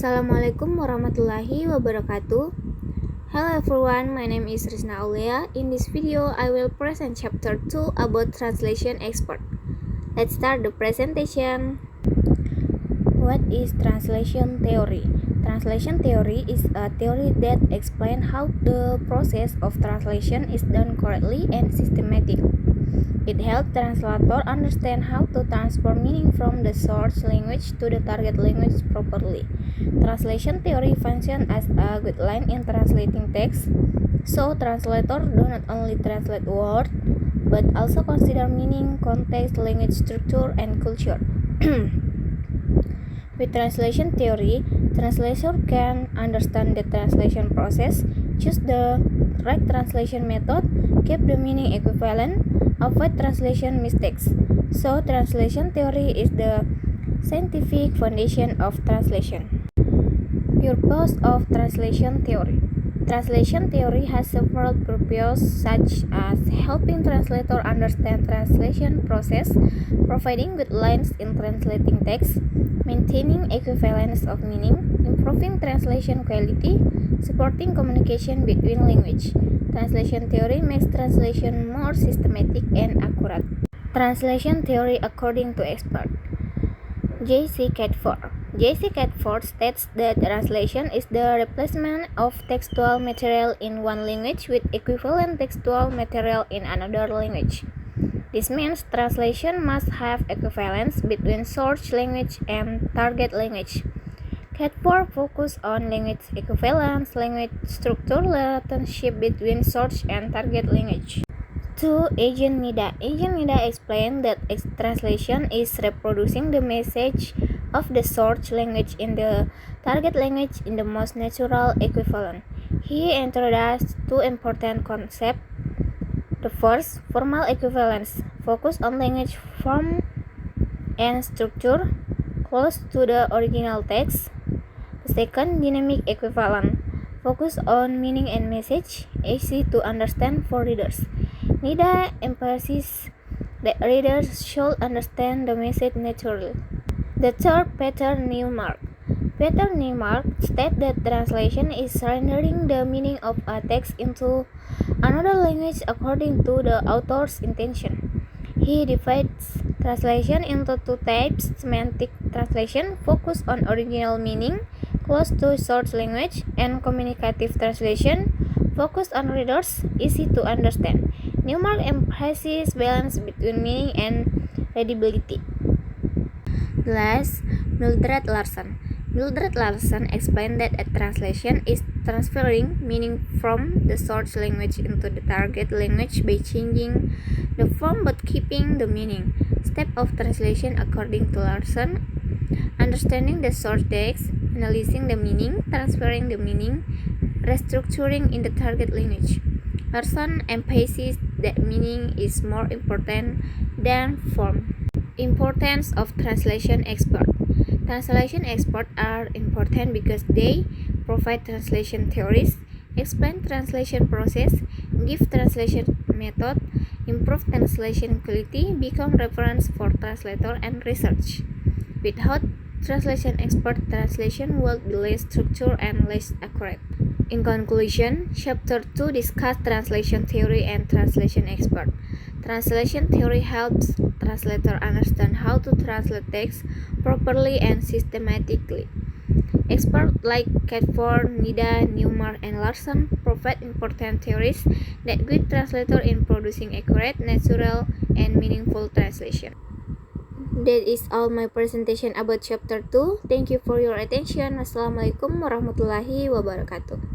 Assalamualaikum warahmatullahi wabarakatuh. Hello everyone, my name is Rizna Aulia. In this video, I will present chapter 2 about translation expert. Let's start the presentation. What is translation theory? Translation theory is a theory that explains how the process of translation is done correctly and systematically. It helps translator understand how to transfer meaning from the source language to the target language properly. Translation theory functions as a guideline in translating text, so translators do not only translate words, but also consider meaning, context, language structure, and culture. With translation theory, translator can understand the translation process, choose the right translation method, keep the meaning equivalent, avoid translation mistakes. So, translation theory is the scientific foundation of translation. Purpose of translation theory. Translation theory has several purposes such as helping translator understand translation process, providing guidelines in translating text, maintaining equivalence of meaning, improving translation quality, supporting communication between language. Translation theory makes translation more systematic and accurate. Translation theory according to expert. J.C. Catford. J.C. Catford states that translation is the replacement of textual material in one language with equivalent textual material in another language. This means translation must have equivalence between source language and target language. Catford focuses on language equivalence, language structure, relationship between source and target language. 2. Agent Nida. Agent Nida explained that translation is reproducing the message of the source language in the target language in the most natural equivalent. He introduced two important concepts. The first, formal equivalence, focus on language form and structure close to the original text. The second, dynamic equivalent, focus on meaning and message, easy to understand for readers. Nida emphasizes that readers should understand the message naturally. The third, Peter Newmark. Peter Newmark states that translation is rendering the meaning of a text into another language according to the author's intention. He divides translation into two types: semantic translation, focused on original meaning, close to source language, and communicative translation, focused on readers, easy to understand. Newmark emphasizes balance between meaning and readability. Last, Mildred Larson. Mildred Larson explained that a translation is transferring meaning from the source language into the target language by changing the form but keeping the meaning. Step of translation according to Larson: understanding the source text, analyzing the meaning, transferring the meaning, restructuring in the target language. Larson emphasizes that meaning is more important than form. Importance of translation expert. Translation experts are important because they provide translation theories, explain translation process, give translation method, improve translation quality, become reference for translator and research. Without translation expert, translation would be less structured and less accurate. In conclusion, Chapter 2 discusses translation theory and translation expert. Translation theory helps translator understand how to translate text properly and systematically. Experts like Catford, Nida, Newmark, and Larson provide important theories that guide translator in producing accurate, natural, and meaningful translation. That is all my presentation about chapter 2. Thank you for your attention. Wassalamualaikum warahmatullahi wabarakatuh.